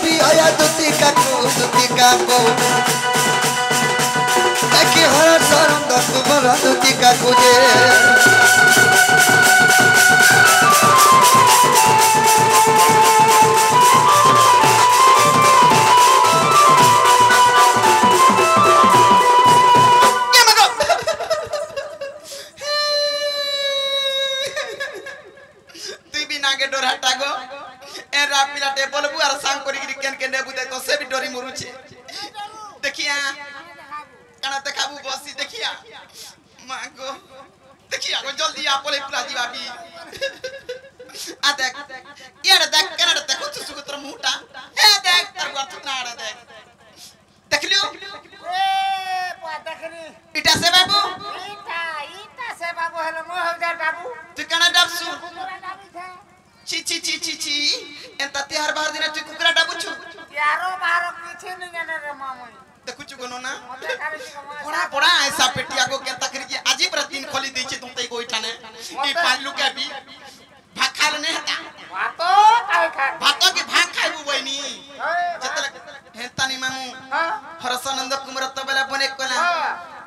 भी आया दुतिका को देखी हर सरंद तुम्हारा दुतिका को जे देखिया काना देखाबू बसी देखिया मागो देखिया को जल्दी आपले पूरा जीवाबी आ देख यार देख कना देखो तू सुगत्र मुटा ए देख तर गथ नाड़ा देख देख लियो ए पा देखनी इटा से बाबू इटा से बाबू हेलो मो हो जा बाबू तू कना डाबसु ची ची ची ची ची एंता तिहार बाहर दिन तू कुकरा डाबुछु यारो बाहर पीछे नहीं जाने रे मामू देखुछु गनो ना पड़ा पड़ा ऐसा पेटिया को केता करी कि आजी पर दिन खोली दै छै तुमते कोई ठाने ई पालू के भी भात खाल ने हता भातो काय खा भातो के भात खाइबू बहिनी जतला हेता नि मामू हरसानंद कुमार तबला बने कोला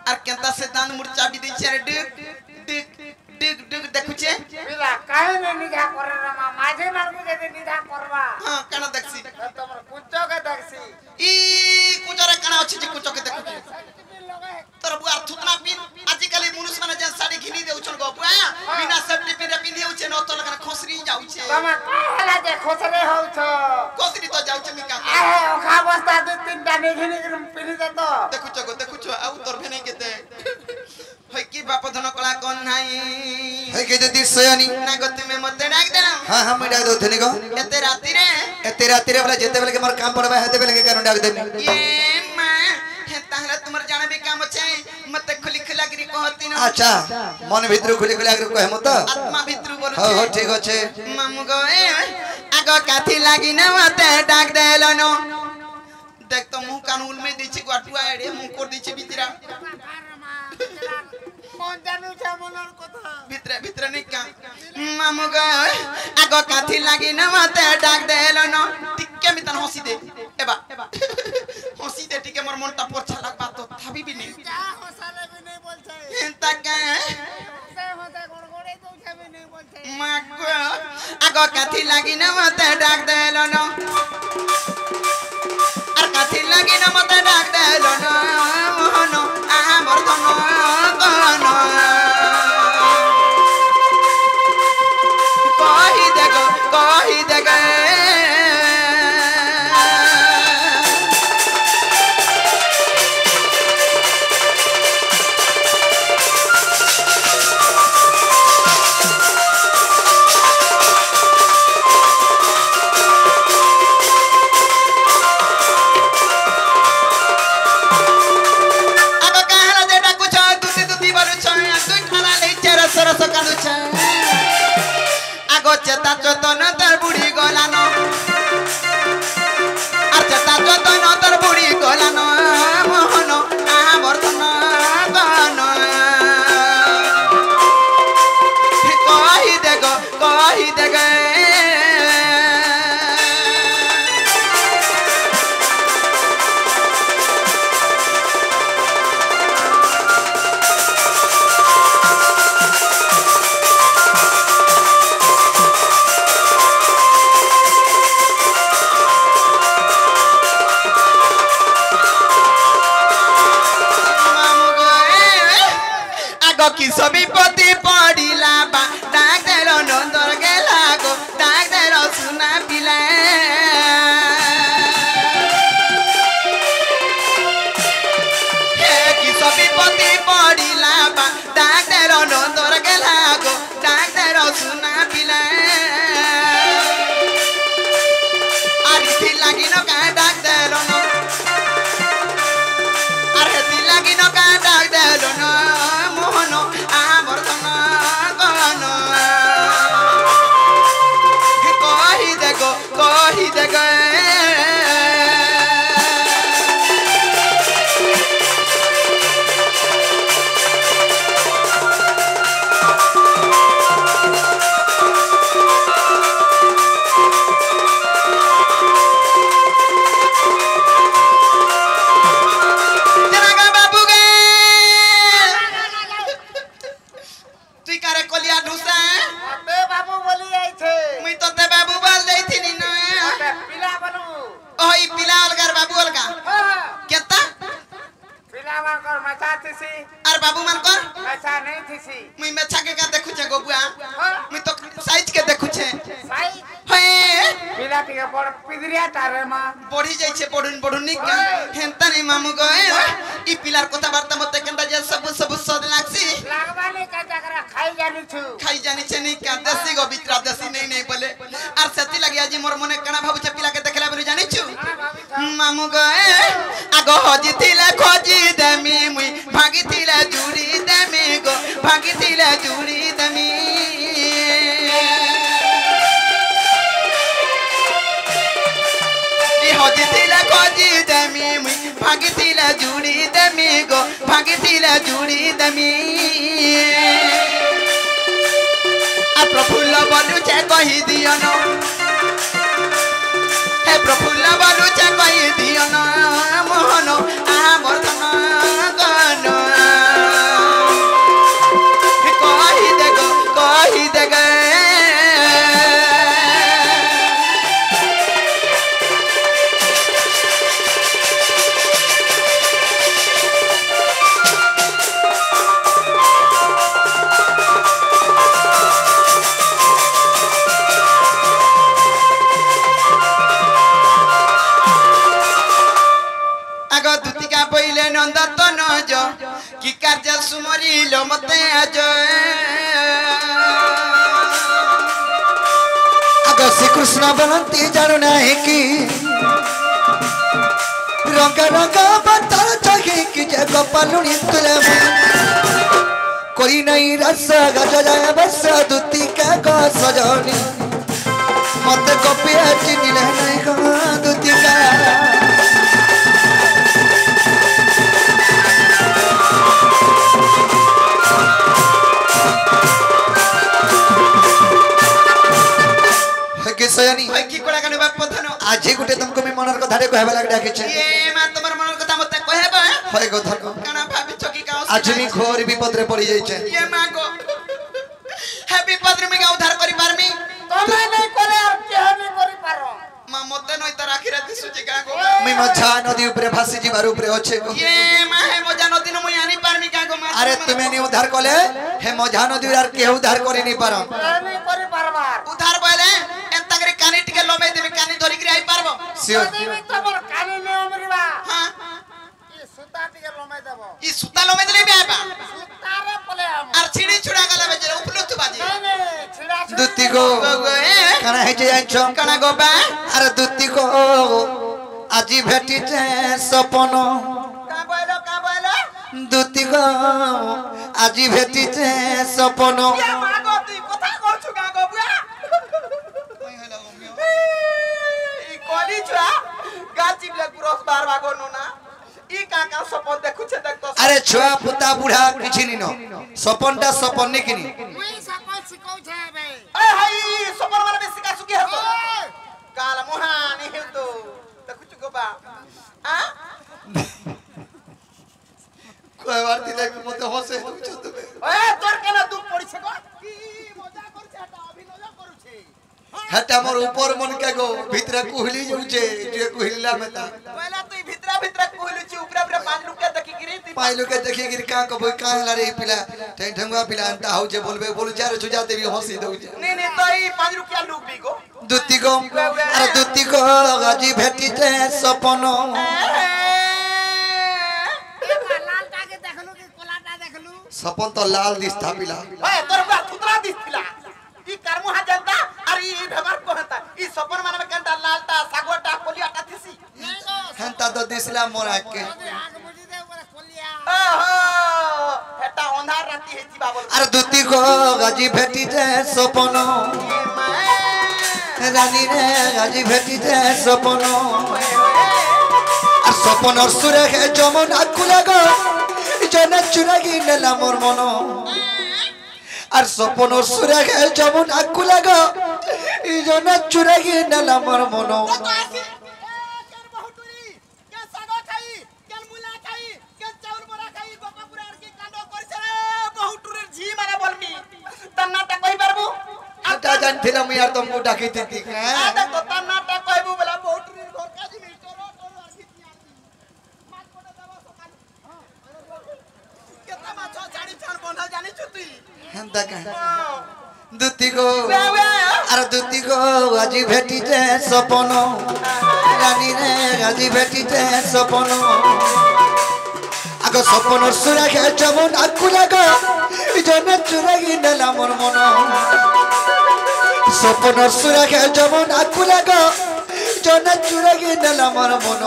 आर केता से दान मुर्चा भी दै छै रे डिक डिक डिक डिक देखुछे बिला काहे ने निधा करे रे मा माझे मारबू जे निधा करबा हां काना देखसी तमर कुचो के देखसी ई कुचरे काना अछि जे कुचो के देखुछे तोर बुआर थुतना पिन आजि काली मनुष्य माने जे साड़ी घिनी देउछन गो बुआ बिना सेफ्टी पिन पिन देउछे न तो लगन खोसरी जाउछे तमा काला जे खोसरे होउछ खोसरी तो जाउछे मिका आहे ओखा बस्ता दु तीन टा ने घिनी पिन दे तो देखुछो आउ तोर भेने के दे होय की बाप धन कला कोन नाही होय के जदी सयनी ना गति में मते डाक देना हां हम डाक दो थने को एते राती रे बोला जेते बेले के मोर काम पड़बा हेते बेले के कारण डाक देनी ये मां हे ताहरा तुमर जाने भी काम छै मते खुली खुला गिरी कहती न अच्छा मन भीतर खुली खुला गिरी कहे मत आत्मा भीतर बोलु हो ठीक अछि मामू गो ए आगो काथी लागी न मते डाक देलो न देख तो मुंह कान उल में दै छी गटुआ एड़े मुंह कोड दै छी भीतरा मन जानू छ मनर कथा भीतर नहीं का मामू ग आगो काथी लागी न मते डाक देलो न टिके मितन हंसी दे एबा हंसी दे टिके मोर मनटा पोछा लागबा तो थाबी भी नहीं जा हंसाले भी नहीं बोल छै एंता के से होता गड़गड़े तो छबे नहीं बोल छै मागो आगो काथी लागी न मते डाक देलो न आर काथी लागी न मते डाक देलो न मोहन आ मोर धन गन कहि देग आगो चेता चतन तर बुढ़ी गलान आर चेता चतन तर बुढ़ी गलान मोहन आमर धन गन कहि देग कि सभी पति पड़िला बा डाक देलो नंदर गेला गो डाक देलो सुना पिला हे कि सभी पति पड़िला बा डाक देलो नंदर गेला गो डाक देलो सुना पिला आरि थी लागी न का डाक देलो न अरे थी लागी न का डाक देलो न मोहन आमर धन गन कहि देग थीसी আর বাবু মান কর ऐसा नहीं थीसी মুই মেছা কে কা দেখুছে গো বুয়া हां মুই তো সাইজ কে দেখুছে साई হ্যাঁ पिला टिके बड़ पिदरिया टारे मा বড়ি যাইছে বড়ুন নি হেনতা নি মামু গো ই পিলার কথা বার্তা মতে কেনটা যে সব সদ লাগছি लागवाले का जगरा खाई जानी छु খাই জানিছে নি কা দেশি গো বিত্রা দেশি নেই বলে আর সেতি লাগি আজি মোর মনে কানা ভাবুছে পিলাকে দেখলা বলি জানিছু हां भाभी था মামু গো আগ হজিতিলা খজি দেমি মুই ভাগিতিলা জুড়ি দেমি গো ভাগিতিলা জুড়ি দেমি ই হজিতিলা খজি দেমি মুই ভাগিতিলা জুড়ি দেমি গো ভাগিতিলা জুড়ি দেমি আর প্রফুল্ল বলুছে কহি দিও না হে প্রফুল্ল বলুছে কহি দিও না মোহন আমার ধন গন কহি দে গে কি কার্য সুমরিল মতে আজ আগ শ্রীকৃষ্ণ বলন্তি জানু নাহি কি রঙা রঙা বাতার চাহি কি যে গোপালুনি তুলে করি নাই রস গজ যায় বস দুতিকা গো সজনি মতে কপিয়া চিনিলে নাই গো দুতিকা সয়ানি ভাই কি কোলা কানে বাপ পথানো আজি গুটে তুমকো আমি মনের কথারে কহবা লাগি ডাকিছে এ মা তোমার মনের কথা মতে কহেবা হয় গো ধরো কানা ভাবি চকি কাও আজ আমি ঘোর বিপদরে পড়ি যাইছে এ মা গো হে বিপদ রে মিগা উদ্ধার করি পারমি তুমি नहीं करे और के नहीं करी पारो মা মতে নই তার আখিরা দিসুজি গা গো আমি মঝা নদী উপরে ভাসি যাবার উপরে আছে গো এ মা হে মজা নদী ন মুই আনি পারমি গা গো মা আরে তুমি নি উদ্ধার করলে হে মঝা নদী আর কে উদ্ধার করে নি পারো नहीं करी पारबार উদ্ধার বলে এন্তা করে কানি টিকে লমে দেবে কানি ধরি করে আই পারবো সিওর তুমি তো মোর কানে নে অমরিবা হ্যাঁ ई सुता टिके लमाई देबो ই সুতা লমে দিলে বে আইবা सुतारे पले हम আর ছিড়ি ছুড়া গলা বেজে উপলু তু বাজি नहीं छिड़ा দুতি গো কানা হেজে যাইছ কানা গো বা আরে দুতি গো আজি ভেটিছে সপন কা বইলো দুতি গো আজি ভেটিছে সপন এ মা গো তুই কথা করছু গা গো বুয়া কই হলো ওমিও ই কলি ছুয়া গাছি ব্লে পুরস বার বাগো নোনা ই কাকা সপন দেখুছে দেখ তো আরে ছোয়া পুতা বুড়া কিছু নিন সপনটা সপন নি কিনি मुई सकल सिकौ छे बे এ হাই সপন মানে বেশি কা সুকি হতো কাল মোহানি হেতো দেখুছু গো বা আ কয়বার দিলে মতে হসে বুঝছো তুমি এ তোর কেন দুঃখ পড়িছে গো কি মজা করছে এটা অভিনয় করছে হেটা মোর উপর মন কে গো ভিতরে কুহলি যাউছে যে কুহলিলা মেতা পয়লা তুই ভিতরা ভিতরা কইলুছি উপরে উপরে পাঁচ লুকে দেখি গিরি তুই পাইলো কে দেখি গির কা কবই কা হলা রে পিলা ঠেং ঠেঙ্গা পিলা আনতা হউছে বলবে বল যার সুজা দেবী হসি দউছে নে নে তো এই 5 রুপিয়া লুক দি গো দুতি গো আরে দুতি গো আজি ভেটিছে সপন लाल टाके देखलु कि कोलाटा देखलु সপন তো লাল দিস্তা পিলা ওই তোর বা কুতরা দিছিলা ই কারমু হা জানতা আর ই ব্যবহার কোহতা ই সপন মানে কেনটা লালটা সাগরটা কলিয়াটা দিছি नहीं गो হেনতা তো দিছিলা মোরা কে आग बुझी दे पर कोलिया ওহো এটা অন্ধার রাতি হেছি বাবল আরে দুতি গো আজি ভেটিছে সপন রানী রে আজি ভেটিছে সপন আর সপনর সুরে হে যমুনা কুলে গো জনে চুরাগি নেলা মোর মন আর সপনর সুরে হে যমুনা কুলে গো জনে চুরাগি নেলা মোর মন এটা জানছিলাম ইয়ার তোমকো ডাকিতে কি হ্যাঁ গো আর দুতি গো আজি ভেটিছে সপন রানী রে আজি ভেটিছে সপন আগ সপনর সুরা খে যেমন আকু লাগা জনে চুরাগি নেলা মোর মন সপনর সুরা খে যেমন আকু লাগা জনে চুরাগি নেলা মোর মন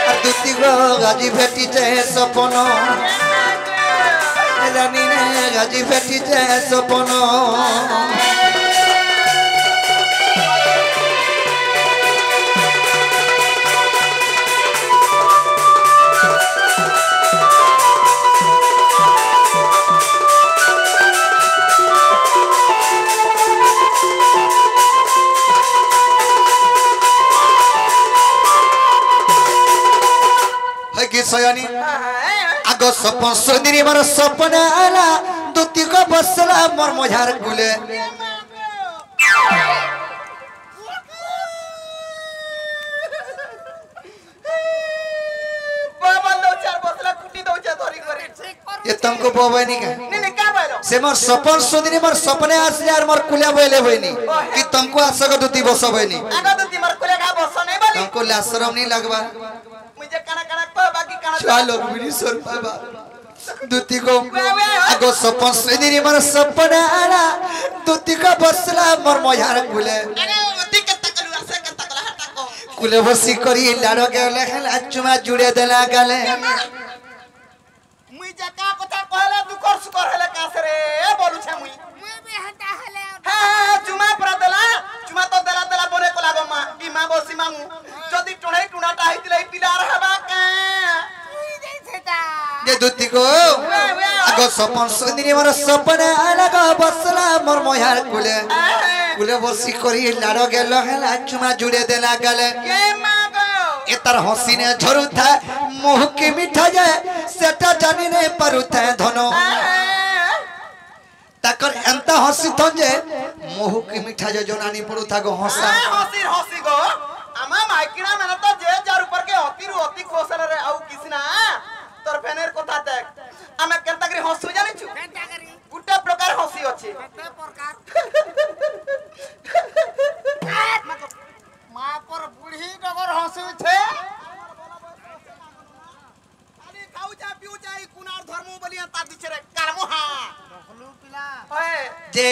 আর দুতি গো আজি ভেটিছে সপন রানী রে আজি ভেটিছে সপন सयानी आगो सपन सुंदरी मोर सपना आला दुती को बसला मोर मझार गुले बाबा लो चार बसला कुटी दो जा धरी करे ये तुमको बोवे नहीं का नहीं का बोलो से मोर सपन सुंदरी मोर सपने आस यार मोर कुले बोले होइनी कि तुमको आसको दुती बस होइनी आगो दुती मोर कुले का बस नहीं बोली तुमको लाशरम नहीं लगवा मुझे काना काना को बाकी काना चलो बिनी सर बाबा दुती को आगो सपन सुंदरी मोर सपना आला दुती को बसला मोर मझार गुले अरे दुती के तकलु आसे के तकला हटा को कुले बसी करी लाडो के लेखन अचुमा जुड़े देला गाले मुई जका कथा कहला दुकर सुकर हेले कासे रे बोलु छे मुई भी हटा हले हां चुमा पर देला चुमा तो देला देला बोले को लागो मा ई मा बसी मामू जदी टुणे टुनाटा हितले पिलार हबा का ये दुती को आगो सपन सुंदरी मोर सपना आला को बसला मोर मझार गुले कुले बसी करी लाडो के लेखन अचुमा जुड़े देला गाले ये मागो एतर हसीने झरुथा मुह के मिठा जाए सेटा जानी ने परुथा धनो ताकर एंता हसी थंजे मुह के मिठा जे जोनानी परुथा गो हसा हसी गो आमा माइकिना मेना तो जे जार ऊपर के अतिरु अति कोसल रे आउ किसना तोर फेनेर कथा देख आमे केनता करी हसु जानि छु घंटा करी गुटे प्रकार हसी अछि ते प्रकार मां पर बूढ़ी डगर हंसु छे खाली खाऊ जा पिउ जा ई कुनार धर्म बोलिया ता दिछरे करमु हा बखलू पिला ओए जे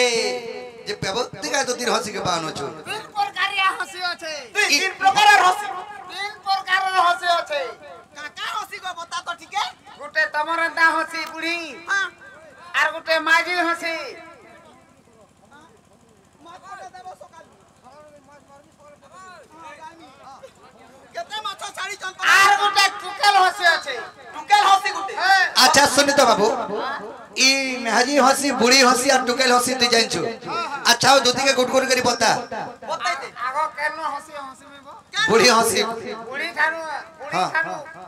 जे पेबती का तो तीर हसी के बानो छु तीन प्रकारिया हंसी আছে तीन प्रकार हसी तीन प्रकारर हंसी আছে काका हसी गो बता तो ठीक है गोटे तमरंदा हंसी बुढ़ी हां आर गोटे माजी हंसी केते माछो साड़ी चंपा आर गोटे टुकल हंसी আছে टुकेल हसी गुटे अच्छा सुनी तो बाबू ई मेहजी हसी बुढ़ी हसी और टुकेल हसी तू जान छु अच्छा हो दुती के गुटगुट करी बता बताई दे आगो केनो हंसी हंसी में बो बुढ़ी हसी बुढ़ी थानु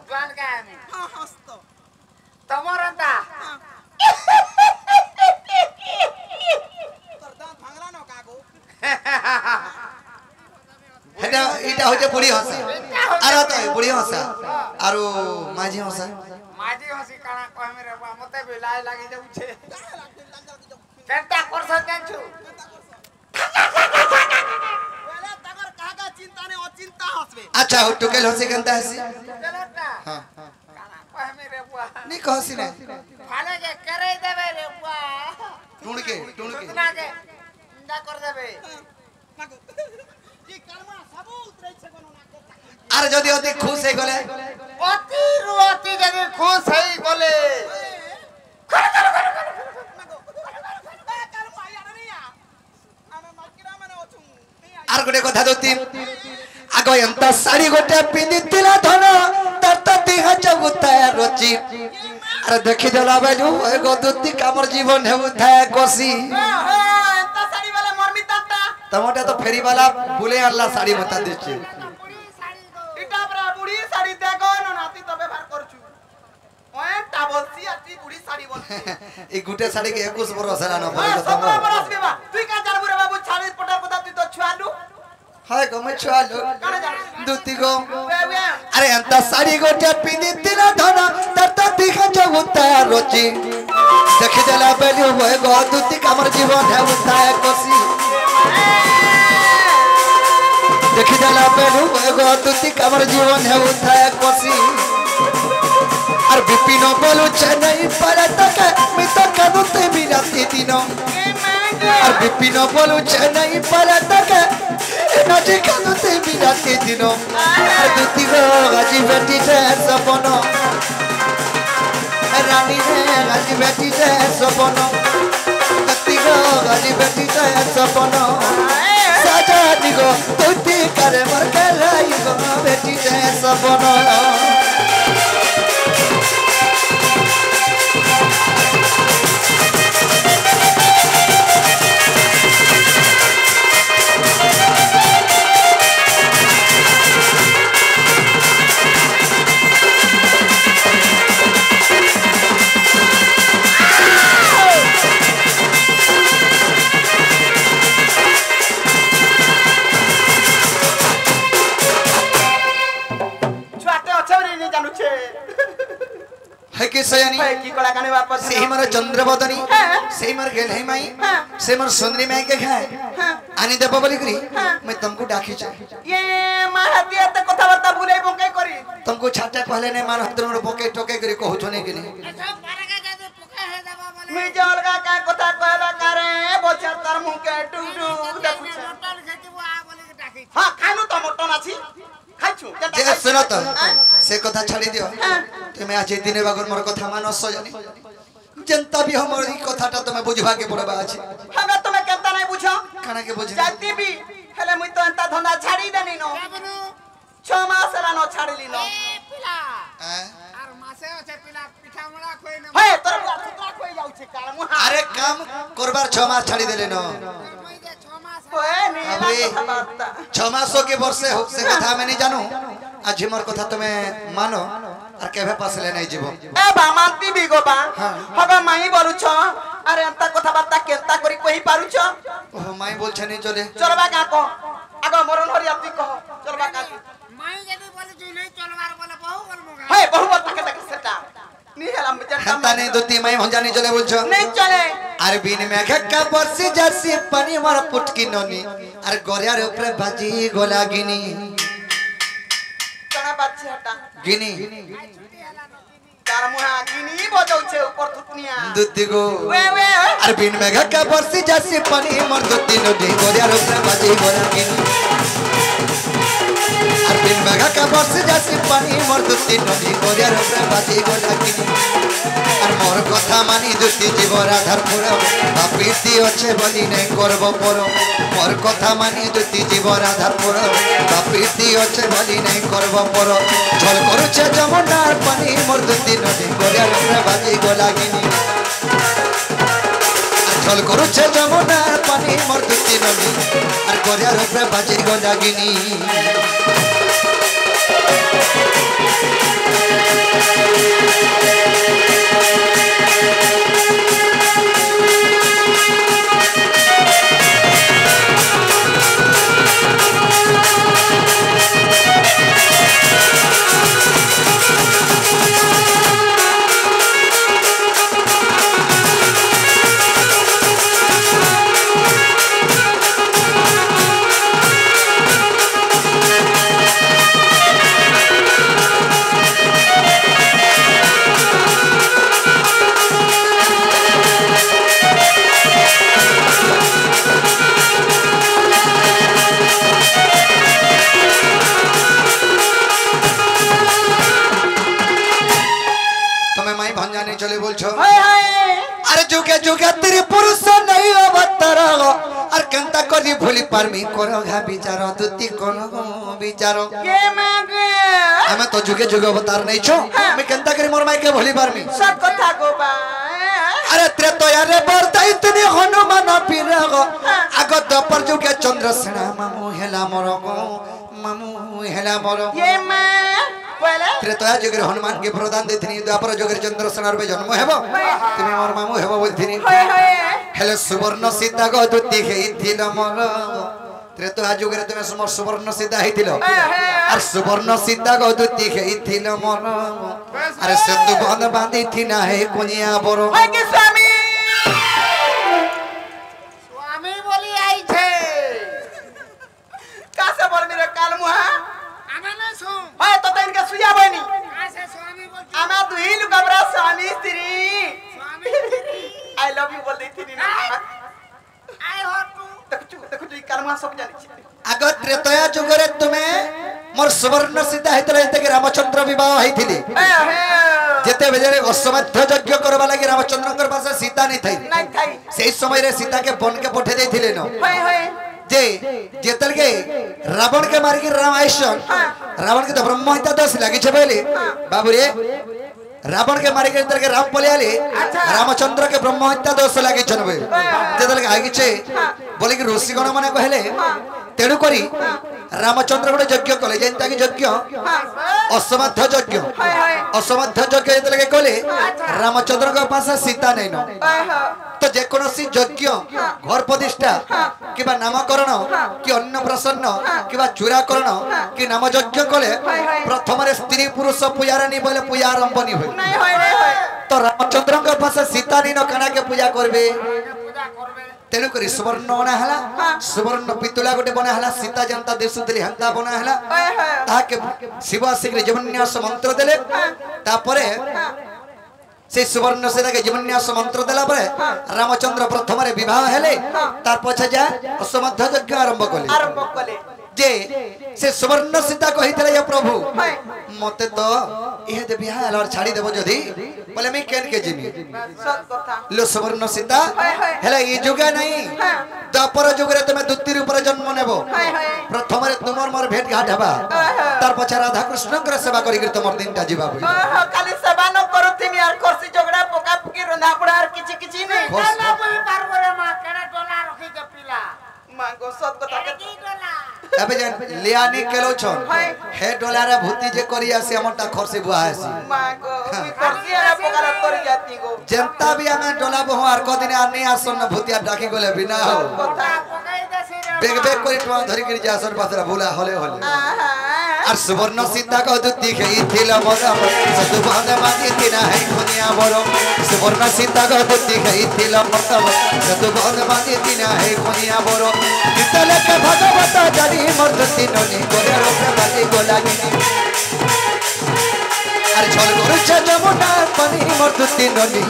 जवान का आमी हां हंस तो तमरंदा दांत भांगला न कागो हेटा इटा होजे बुढ़ी हसी अरे तो बुढ़ी हसा आरो माझी हसा माजी हंसी काना कहमे रे बा मते बेलाय लागि जाउ छे केनता करछ जानछु पहले तगर कागा चिंता ने अचिंता हसबे अच्छा हो टुकेल हसी केनता हसी चलता हां काना कहमे रे बा नहीं कहसी ना फाले के करे देबे रे बा टुण के सुतना के इंदा कर देबे ये कर्मा सब उतरै छे कोनो ना को अरे जदी अति खुश हे गले अति रुअति जदी खुश हई गले आर गोटे कथा दोती आगो एंता साड़ी गोटे पिंदितिला धन तर त देह जगुता रची अरे देखि देला बेलु एगो दोती कामर जीवन हे उठा कोसी एंता साड़ी वाला मरमी तत्ता तमोटे तो फेरी वाला बुले अल्लाह साड़ी बता देछे बुढ़ी साड़ी को इटा बरा बुढ़ी साड़ी देखो न नाती तो व्यवहार करछु ओए टाबलसी आती बुढ़ी साड़ी बोल ई गुटे साड़ी के 21 बरस हला न पड़े तो 17 बरस बेबा तुई का जानबू रे बाबू 40 पटा पता तुई तो छुआलू हाय गमे छुआलू काने जान दोती गो वे अरे एंता साड़ी गोटे पिंदितिला धन तर त देह जगुता रची देखि देला बेलु एगो दोती कामर जीवन हे उठा कोसी देखी जाला पेलू एगो तुति कमर जीवन है उठाए कोसी और विपिन बोलू चेन्नई पर तक मैं तो कनुते बिराती दिनो और विपिन बोलू चेन्नई पर तक नजे कनुते बिराती दिनो और तुति गो गाजी बेटी से सपनो रानी ने गाजी बेटी से सपनो तुति गो गाजी बेटी से सपनो साजा दिगो तुति करे मर के लाई गो बेटी से सपनो है के सयानी की कला गाने वापस सेही मर चंद्रबदनी सेही मर गेल है माई से मर सुंदरी माई के खाए आनी देबो बोली करी मैं तुमको डाकी छ ये महादिया त कथा बता बुले बोके करी तुमको छाटा पहले ने मान हतर मोर बोके टोके करी कहू छने के नहीं मैं जलगा का कथा कहला करे बच्चा तर मुंह के टुडू देखु हां खानु त मोटन अछि खाइछु जे सुनो तो से कथा छाड़ी दियो तुमे आज दिने बागर मोर कथा मानस जानी जनता भी हमर ई कथाटा तुमे बुझबा के पड़बा अछि हमें तुमे केता नहीं बुझो काना के बुझ जाती भी हेले मुई तो अंता धंदा छाड़ी देनी नो 6 मास रा नो छाड़ली नो पिला आर मासे ओछे पिला पिठा मुड़ा कोई न हे तोर पुत्रा कोई जाउ छे काल मुहा अरे काम करबार 6 मास छाड़ी देले न ओए नीला कथा बात 6 मासों के वर्षे हो से कथा में नहीं जानू आज मोर कथा तुमे मानो और केभे पासले नहीं जीवो ए बामांती भी गो बा हबे माई बोलु छ अरे अंता कथा बात केता करी कोई पारु छ ओ माई बोल छ नहीं चले चलबा का को आगो मरन हरि आपती कह चलबा का माई जदी बोले तू नहीं चलवार बोले बहु बोल मोगा हे बहु बात के देख सेटा नी हेला हंता नहीं दोती माई हो जानी चले बोल छ नहीं चले अरे बिन में का बरसी जसी पानी मार पुटकी ननी अरे गोरिया रे ऊपर बाजी गोलागिनी कना बात छे हटा गिनी तार मुहा गिनी बजाउ छे ऊपर थुतनिया दुती गो वे वे अरे बिन में का बरसी जसी पानी मार दुती नदी गोरिया रे ऊपर बाजी गोलागिनी अरे बिन में का बरसी जसी पानी मार दुती नदी गोरिया रे ऊपर बाजी गोलागिनी আর মোর কথা মানি দুটি জীবর আধার পুরো বাপিতি আছে বলি নাই করব পর মোর কথা মানি দুটি জীবর আধার পুরো বাপিতি আছে বলি নাই করব পর ঝল করছে যমুনার পানি মোর দুটি নদী গড়িয়ার উপরে বাজি গোলাগিনি ঝল করছে যমুনার পানি মোর দুটি নদী আর গড়িয়ার উপরে বাজি গোলাগিনি चले बोल छो अरे जुगे जुगे तेरे पुरुष नहीं अवतार और कंता करी भूली पारमी करो घा विचारो दुती करो विचारो के मागे हमें तो जुगे जुगे अवतार नहीं छो मैं कंता करी मोर माई के भूली पारमी सब कथा को बा अरे त्रेतया रे बरता इतनी हनुमान पिरगो आगो दपर जुगे चंद्रसेना मामू हेला मरगो मामू हेला मरो ये मां पहले त्रेतया जुगे हनुमान के प्रदान देथिनी द्वापर जुगे चंद्रसेनार बे जन्म हेबो तुम मोर मामू हेबो बोलथिनी हेले सुवर्ण सीता गो दुती हेइथिल मोर त्रेतया जुगे तुम समर सुवर्ण सीता हेइथिलो और सुवर्ण सीता गो दुती हेइथिल मोर अरे सेतु बंध बांधी थिना हे कोनिया बरो के स्वामी स्वामी बोली आई छे आमा दुई लुकाबरा स्वामी स्त्री स्वामी स्त्री आई लव यू बोल देती ना आय हो तू देखु तू कर्मा सब जानि छी आग त्रेतया जुगरे तुमे मोर सुवर्ण सीता हेतले एते रामचंद्र विवाह हैथिली जेते बेजरे अश्वमेध यज्ञ करबा लागि रामचंद्रकर पास सीता नहीं थई नहीं थाई सेही समय रे सीता के वन के पठे देथिले न होय होय जे जेतल के रावण के मार के राम आइसन रावण के तो ब्रह्म हत्या दोष लागी छे पहले बाबू रे रावण के मार के जेतल के राम पले आले रामचंद्र के ब्रह्म हत्या दोष लागी छनबे जेतल के आगी छे बोले कि ऋषि गण माने कहले तेणु करी रामचंद्र गोटे यज्ञ कले जेंता कि यज्ञ अश्वमेध यज्ञ अश्वमेध यज्ञ जेतल के कहले रामचंद्र के पास सीता नहीं न तो जेकोसी यज्ञ घर प्रतिष्ठा किबा नामकरण कि अन्नप्रसन्न किबा चूराकरण कि नाम यज्ञ कले प्रथम रे स्त्री पुरुष पूजारानी बोले पूजा आरंभ नहीं होय नहीं होय नहीं होय तो रामचंद्र के पास सीता नहीं न कना के पूजा करबे पूजा करबे तेणु करी सुवर्ण बना हला सुवर्ण पितुला गोटे बना हला सीता जनता देशुतली हंता बना हला ताके शिव शीघ्र जीवन्यास मंत्र देले तापरे से सुवर्ण सीता के जीवन्यास मंत्र देला परे रामचंद्र प्रथम रे विवाह हेले तार पछे जा अश्वमेध यज्ञ आरंभ कले जे से सुवर्ण सीता कहितले ये प्रभु मते तो इहे दे बियाह हलार छाड़ी देबो जदी बोले मैं केन के जिमी सत कथा लो सुवर्ण सीता हेला ई जुगे नहीं द्वापर जुगरे तुमे द्वितीय ऊपर जन्म नेबो प्रथम रे तुमर मोर भेट घाट हबा तार पछे राधा कृष्ण कर सेवा करी के तुमर दिनटा जीवा होई खाली सेवा न करथिनी यार करसी झगड़ा पोका पुकी रंधा पड़ा और किछि किछि नहीं डोला बोई पारबो रे मां केना डोला रखी के पिला मांगो सत कथा केना की डोला अबे जन लियानी केलो छन हे डोलारा भूति जे करी आसी हमटा खरसी बुआ आसी मांगो करसी यार पोका कर जाती गो जनता भी हमें डोला बहु आर को दिन आनी आसन न भूतिया डाकी गोले बिना हो पका पकाई देसी रे बेग बेग करी टवा धरी करी जासन पासरा भूला होले होले আর সুবর্ণ সীতা কদুতি খেইছিল মরম সতু বাঁধে বাঁধি না হে খুনিয়া বড় সুবর্ণ সীতা কদুতি খেইছিল মরম সতু বাঁধে বাঁধি না হে খুনিয়া বড় ইতলেকে ভগবত জানি মর্দতি ননি করে রূপে বালি গোলাগিনি আর ছল করছে যমুনা পানি মর্দতি ননি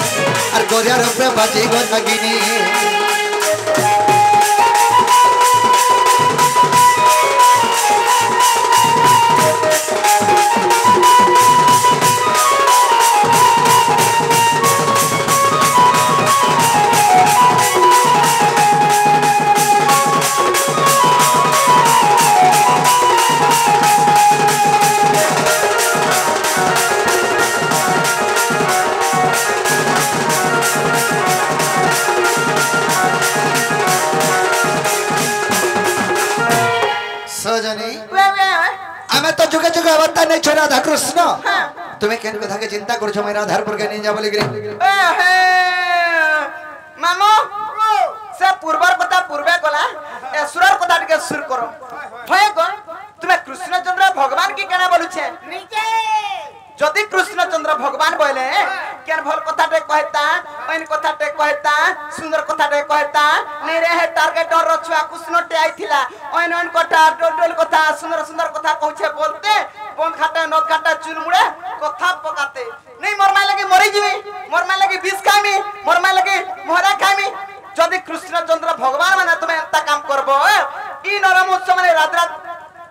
আর গোরিয়া রূপে বাজি গোলাগিনি तो जुगे जुगे अवता नहीं छोड़ा राधा कृष्ण तुम्हें केन कथा के चिंता करो मैं राधार पर के नहीं जा बोले मामो से पूर्वर कथा पूर्वे गला ए सुरर कथा के सुर करो भय गो तुम्हें कृष्णचंद्र भगवान की केना बोलु छे नीचे जदि कृष्णचंद्र भगवान बोले केन भल कथा टे कहता ओइन कथा टे कहता सुंदर कथा टे कहता नहीं रे है टारगेट और रछुआ कृष्ण टे आइथिला ओइन ओइन कथा डोल कथा सुंदर सुंदर कथा कहछे बोलते बन खाता न खाता चुलमुड़े कथा पकाते नहीं मोर माय लगे मरि जीवी मोर माय लगे विष खामी मोर माय लगे मोहरा खामी जदि कृष्णचंद्र भगवान माने तुमे एता काम करबो ई नरम उत्सव माने रात रात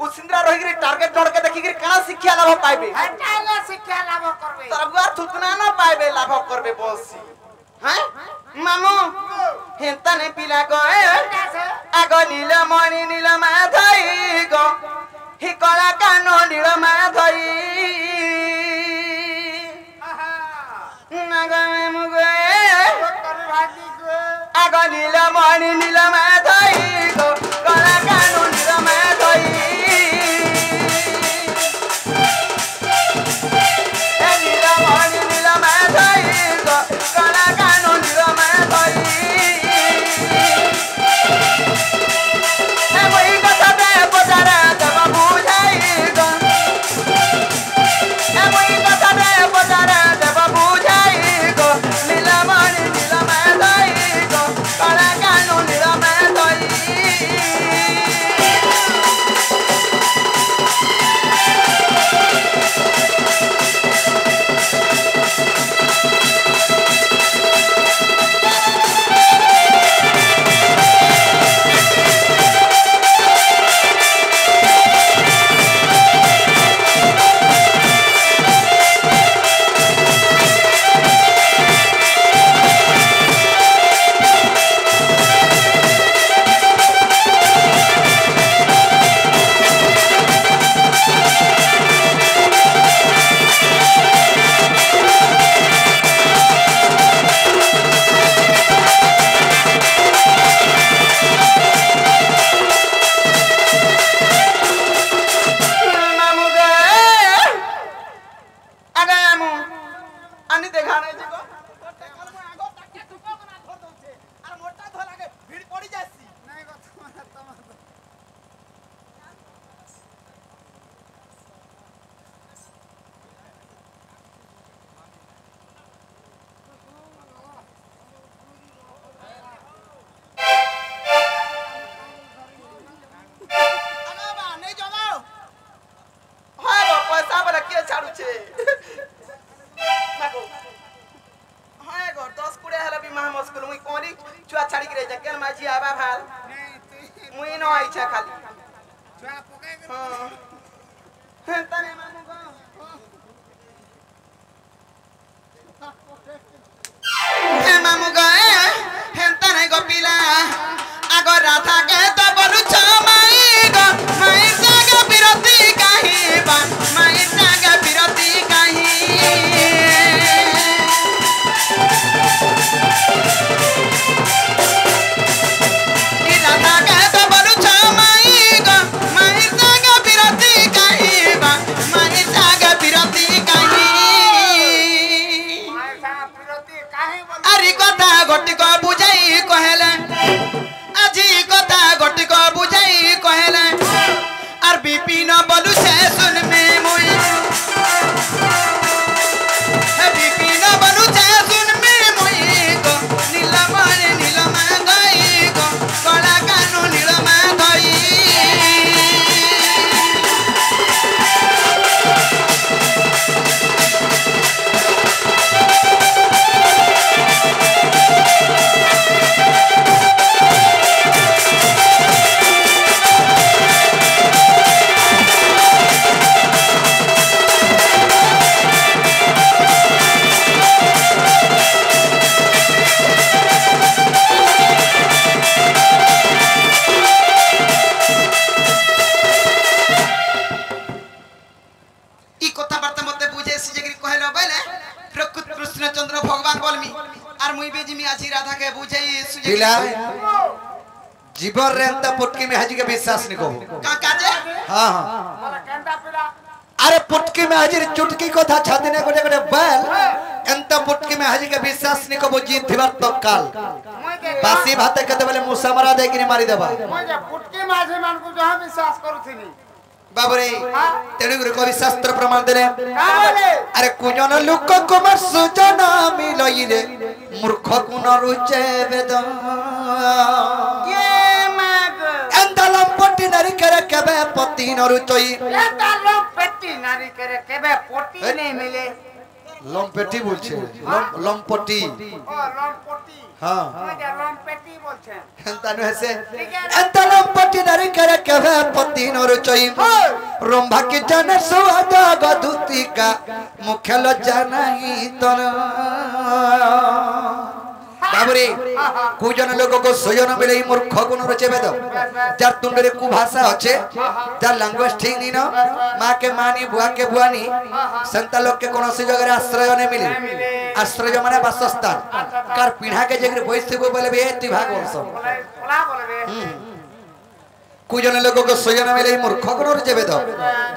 उसिंद्रा रहिगिरी टारगेट नोड के देखिगिरी काना शिक्षा लाभ पाइबे हटाले शिक्षा लाभ करबे तरबुआ थुकना न पाइबे लाभ करबे बसी हैं मामू हेंता ने पिला गए आगो नील मणि नील माधई गो हि कला कानो नील माधई नगमे मुगे आगो नील मणि नील माधई गो कला कानो नील माधई আছে মাগো হ্যাঁ গো 10 কোড়ে হলা বি মা মুশকিল মুই কোনি চুয়া ছাড়ি করে যা কেন মাঝি আবা ভাল মুই ন আইছা খালি চুয়া পকাই দে হ্যাঁ তানে মামু গো হে মামু গো হেন্তা নাই গো পিলা আগ রাধা কে তো বলু ছ মাই গো মাই জাগা বিরতি কাহি বা মাই জাগা বিরতি কাহি ই রাধা কে তো বলু ছ মাই গো মাই জাগা বিরতি কাহি বা মাই জাগা বিরতি কাহি আরি কথা গটি ক বুঝাই কহেলে আজি কথা গটি ক বুঝাই কহেলে আর বিপিন বলু সে শুন মে মুই হে বিপিন বলু সে শুন মে মুই গো নীলমণি নীলমা গই গো কলা কানু নীলমা গই ই কথাবার্তা মতে বুঝে এসে যেগিরি কহেলো বলে প্রকৃত কৃষ্ণচন্দ্র ভগবান বলমি আর মুই বেজিমি আজি রাধাকে বুঝাই সুজে পিলা জীবন रे अंत पुटकी में हाजी के विश्वास नहीं को का काजे हां हां अरे पुटकी में हाजी चुटकी को था छाती ने गोटे गोटे बैल अंत पुटकी में हाजी के विश्वास नहीं को जीत थिबार तो काल बासी भात कते बोले मुसा मारा दे कि मारी देबा मुझे पुटकी माझे मान को जहां विश्वास करूथिनी बाबरे तेणु गुरु कवि शास्त्र प्रमाण देले का बोले अरे कुजन लोक कुमार सुजन मिलई रे मूर्ख गुण रुचे वेद ये माग एंदलम पट्टी नरी करे केबे पति न रुचई ये तालो पेटी नारी करे केबे पोटी नहीं मिले लंपेटी बोलछे लंपटी ओ लंपोटी हां मुझे लंपेटी बोलछे एंतानु हसे एंदलम पट्टी नरी करे केबे पति न रुचई रंभा के जन सुआद गधुती का मुख्य लज्जा नहीं तन बाबरे कुजन लोगों को सोजन मिले मूर्ख गुण रचे वेद जार तुंडरे कु भाषा अच्छे जार लैंग्वेज ठीक नहीं ना माँ के मानी बुआ के बुआनी संता लोग के कोनो सी जगह आश्रय नहीं मिले आश्रय माने वासस्थान कार पीढ़ा के जगह बैठते को बोले बे ती भाग वर्ष बोला बोले कुजन लोगों को सोजन मिले मूर्ख गुण रचे वेद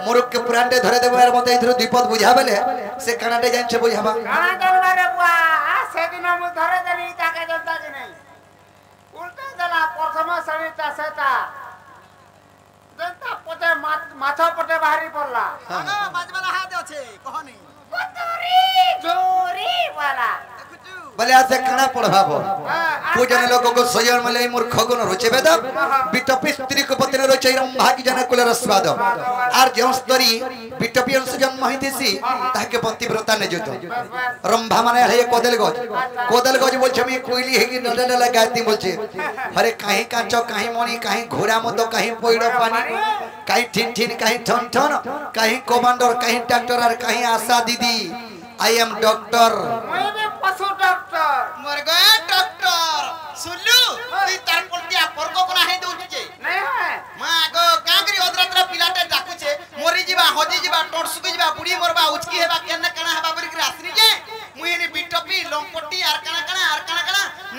मूर्ख के पुराने धरे देबो यार मते इधर विपद बुझा बेले से कनाडे जान से बुझाबा गाना जानवा रे बुआ से दिन मु धरे देनी ताके जनता की नहीं उल्टा देला प्रथम श्रेणी ता सेता जनता पटे माथा पटे बाहरी पड़ला हां बाजवाला हाथ আছে कहनी कतरी जोरी वाला भले आसे कणा पढ़ाबो पूजन लोगों को सोजन मिले मूर्ख गुण रुचे वेद बिटपी स्त्री को पत्नी रुचे रंभा की जन कुल रसवाद आर जो स्तरी बिटपी अंश जन्म हितिसी ताके पतिव्रता ने जुतो रंभा माने है कोदल गज बोलछे मी कोइली है कि नले नले गाती बोलछे अरे काहे कांचो काहे मोनी काहे घोड़ा मतो काहे पोइडो पानी काहे ठिन ठिन काहे ठन ठन काहे कमांडर काहे डॉक्टर और काहे आशा दीदी आई एम डॉक्टर मैं भी पशु डॉक्टर मोर गए डॉक्टर सुल्लू तू तार पलटिया परको कोना हे दउछे नहीं है मां गो कागरी ओदरात्र पिलाटे डाकुछे मोरी जीवा होजी जीवा टोडसुकी जीवा बुढ़ी मोरबा उचकी हेबा केने कणा हेबा बरी के आसनी जे मुइनी बिटपी लंपटी आर कणा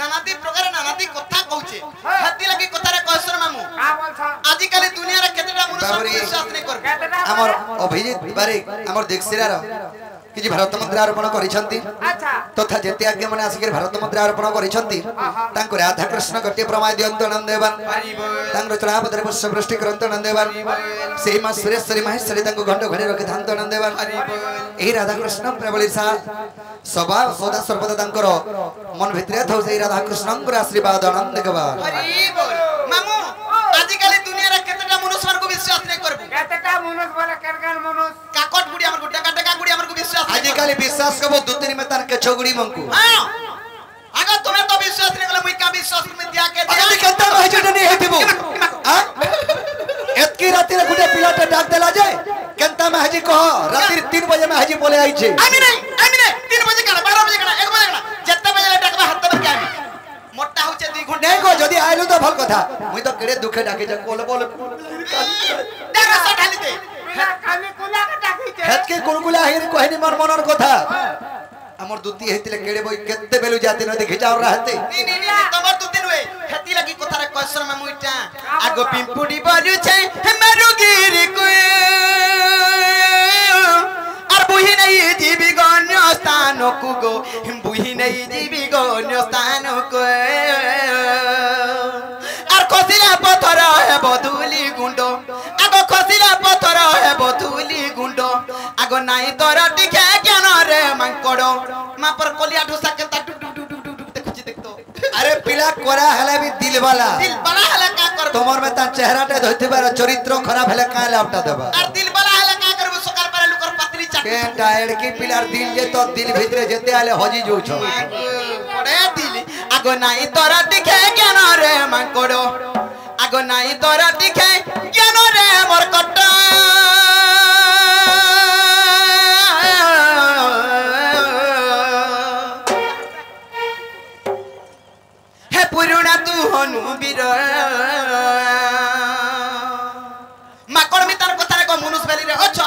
नानादी प्रकार नानादी कथा कहूछे हत्ती लगी कथा रे कहसर मामू का बोलछा आजि काली दुनिया रे केतेटा मनुष्य विश्वास नहीं करबे हमर अभिजीत बारिक हमर देखसिरार कि भारत मुद्रा अर्पण करिसंती अच्छा तथा जेते आज्ञा माने आसिके भारत मुद्रा अर्पण करिसंती तांको राधा कृष्ण गट्टे प्रमाय दियंत नंदेवन तांको चला पदरे पुष्प वृष्टि करंत नंदेवन सेही मा सुरेश्वरी महेश्वरी तांको घंट घड़ी रखि धांत नंदेवन एही राधा कृष्ण प्रबली सा सभा सदा सर्वदा तांकर मन भितरे थौ सेही राधा कृष्णंकर आशीर्वाद आनंद गवा हरि बोल मामू आजि काली दुनिया रे केतेटा मनुष्य को विश्वास नहीं करबे केतेटा मनुष्य बोले केरगन मनुष्य काकट गुडी हमर गुड्डा काटे का गुडी विश्वास आजिकाली विश्वास कबो दो तीन में तार के छोगड़ी मंकू हां अगर तुम्हें तो विश्वास नहीं कला मुई का विश्वास में दिया के अगर केंता माहिती नहीं हेतिबो हां एतकी राती रे गुटे पिलाटे डाक देला जाय केंता माहिती कह राती 3 बजे माहिती बोले आई छे आमी नहीं 3 बजे कना 12 बजे कना 1 बजे कना जत्ते बजे डाकबा हाथ में क्या मोटा होचे 2 घंटा नहीं को जदी आइलु तो भल कथा मुई तो केड़े दुखे डाके जा कोल बोल डाका सा ढाली दे काली कुला का डाकी दे हेत के कुलकुला हिर कहनी मन मनर कथा हमर दुती हेतिले केड़े बई केते बेलु जाते न देखि जाओ रहते नहीं तमर दुती नुए हेती लगी कथा रे क्वेश्चन में मुइटा आगो पिंपुडी बलु छे हमरो गिरी को আর বুহি নাই জীবি গণ্য স্থানকু গো বুহি নাই জীবি গণ্য স্থানকু আর খসিলা পথর হে বধুলি গুন্ড আগো খসিলা পথর হে বধুলি গুন্ড আগো নাই তোর টিকে জ্ঞান রে মাঙ্কড় মা पर কলিয়া ঢোসা কেতা টুক টুক টুক টুক টুক দেখুছি দেখতো अरे पिला कोरा हले भी दिल वाला हला का कर तोमर में ता चेहराटे धोती बार चरित्र खराब हले का लापटा देबा আর দিল বালা হলা का करबो सकार पर लुकर पत्री चाट के टायर की पिलार दिल जे तो दिल भीतर जेते आले हजी जो छ পড়ে দিল আগো নাই তোরা দিখে জ্ঞান রে মাঙ্কড় আগো নাই তোরা দিখে জ্ঞান রে মোর কট হে পুরুনা তু হনু বীর মাকড় মি তার কথা রে কো মুনুসবেলি রে অছ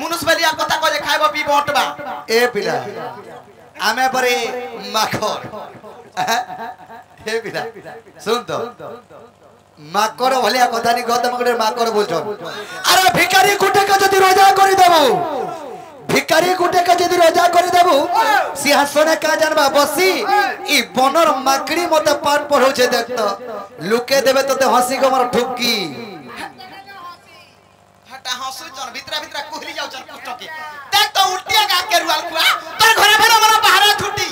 মুনুসবেলিয়া কথা কয়ে খাইবো পিবো অটবা ए पिला आमे परे माखर ए पिला सुन तो माकर भलिया कथा नि गत मगरे माकर बोलछो अरे भिखारी गुटे के जदी रोजा करि देबो भिखारी गुटे के जदी रोजा करि देबो सिंहासने का जानबा बसी ई बनर माकड़ी मते पाठ पढौ छे देख तो लुके देबे तते हंसी को मर ठुकी हटा हंसु जन भितरा भितरा कोहली जाउ जन कुटो के देख तो उल्टिया गा के रुआल कुआ तोर घरे भलो मनो बाहर छुट्टी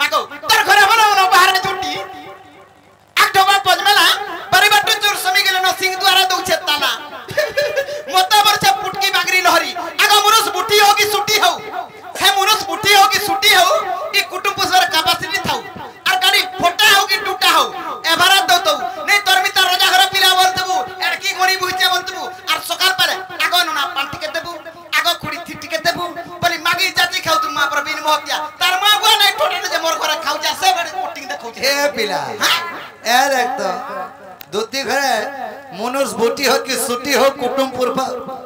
माको तोर घरे भलो मनो बाहर छुट्टी आक ढोबा पजमेला परिबाटु चोर समी गेले न सिंह द्वारा दउछे ताला मोता बरछे पुटकी बागरी लहरी आगो मुरुस बुटी हो की सुटी हो हे मुरुस बुटी हो की सुटी हो ई कुटुम पुसर कैपेसिटी थाउ आर गाड़ी फोटा हो की टूटा हो एभरा दो तो नहीं तोर मिता रोजा घर पिला बोलतबु एडकी गोरी बुचे बोलतबु आर सकाल पाले आगो नना पांटी के देबु आगो खुड़ी थिटी के देबु बली मागी जाति खाउ तू मा पर बिन मोहतिया तार मा गो नहीं ठोटे जे मोर घर खाउ जा से बड़ी कोटिंग देखौ ए पिला ए देख तो दुती घरे मनुष बुटी हो कि सुटी हो कुटुमपुर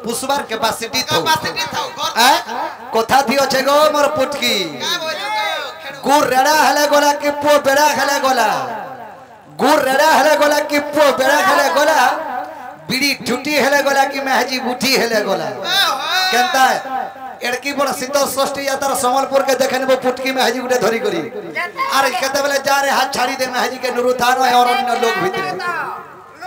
पुसबार कैपेसिटी तो कैपेसिटी थाउ घर ए कथा थी अछे गो मोर पुटकी का बोलू खेडू गुर रेड़ा हले गोला कि पो बेड़ा खेले गोला गुर रेड़ा हले गोला कि पो बेड़ा खेले गोला बिड़ी ठुटी हेले गोला कि महजी बुटी हेले गोला केनता एड़की बड़ शीतल षष्ठी यात्रा समलपुर के देखने वो पुटकी महजी गुटे धरी करी अरे केते बेले जा रे हाथ छाड़ी दे महजी के नुरुथार और अन्य लोग भीतर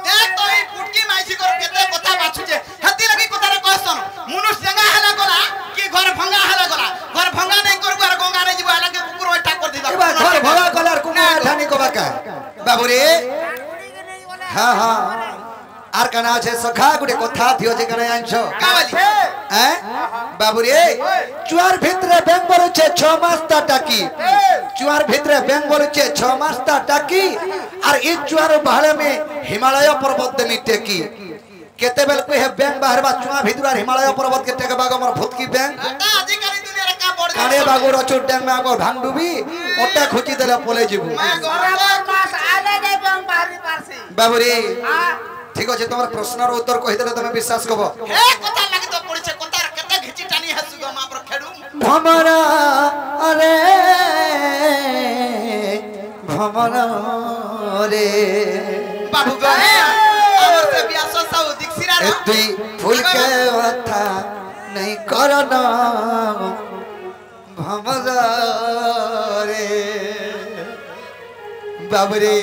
देख तो ई पुटकी माइसी कर केते कथा बाछु जे हती लगी कथा रे कहसन मनुष्य जंगा हला गोला कि घर भंगा हला गोला घर भंगा नहीं करबो आर गंगा रे जीवा लगे कुकुर ओठा कर दिबा एबा घर भगा कलर कुमा ठानी को बाका बाबू रे हां हां आर कना छे सखा गुटे कथा थियो जे कने आंछो कावली हैं बाबू रे चुआर भितरे बैंक बोलु छे 6 मास ता टाकी चुआर भितरे बैंक बोलु छे 6 मास ता टाकी और ई चुआर बहाले में हिमालय पर्वत देमी टेकी केते बेल को है बैंक बाहर बा चुआ भितरा हिमालय पर्वत के टेके बागो मोर भूतकी बैंक आता आजि काली दुनिया रे का बड़ काने बागो रचो डैंग में आगो भांग डूबी ओटा खुची देला पोले जीबू मैं बराबर मास आले दे बम बाहरी पारसी बाबू रे हां ठीक अछि तोमर प्रश्नर उत्तर कहि देले तमे विश्वास करबो हे कथा लागि तो पड़िछे कथा केते घिची टानी हसु गो मा पर खेडू भमरा अरे भमरा रे बाबू गो और से बियास साउ दिखसिरा रे तुई फूल के कथा नहीं करना भमरा रे बाबरे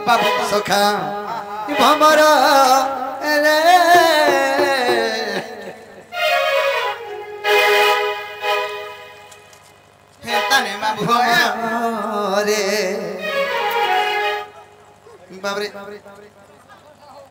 बाबू सखा भमरा रे हे तने बाबू गो रे बाबरे